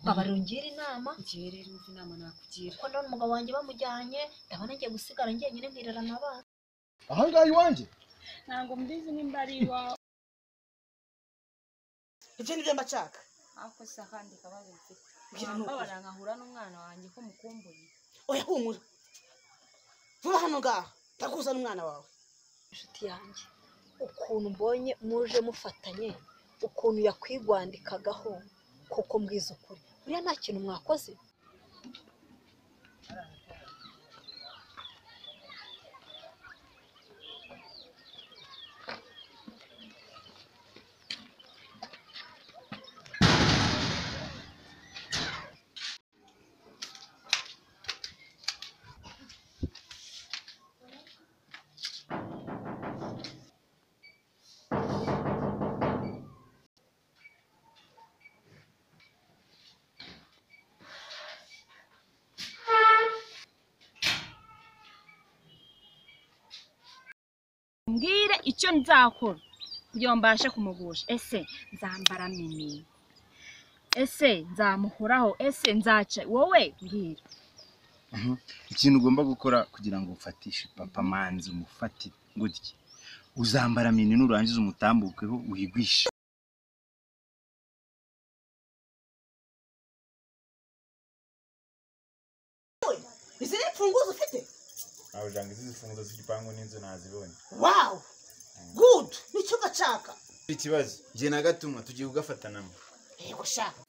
babarungira inama ngiye rero umva inama nakugira ko ndabona umugabo wanjye bamujyanye ndabona ngiye gusigara njyenyine nkirerana abana aha ngaha iwanjye ntabwo mbizi nimba ari iwawe ibyo nibyo mbashaka ariko se akandi kabazo mfite mbabara nkahura n'umwana wanjye ko mukumbuye oya humura vuba hano ngaha ndakuzana umwana wawe inshuti yanjye ukuntu mbonye muje mufatanye ukuntu yakwigwandikagaho koko mbwiza ukuri buriya nta kintu mwakoze mbwire icyo nzakora kugira ngo mbashe kumugusha ese nzambara mini ese nzamuhoraho ese nzaca wowe mbwira ikintu ugomba gukora kugira ngo ufatishe papa manzi umufatire gutya uzambara mini nurangiza umutambukeho wigwishe izi ni imfunguzo ufite aho janga izi zifunguzo z'igipangu n'inzu nazibonye wow good nicyo gashaka ikibazo ngiye na gatumwa tugiye kugafatanamo yego shaka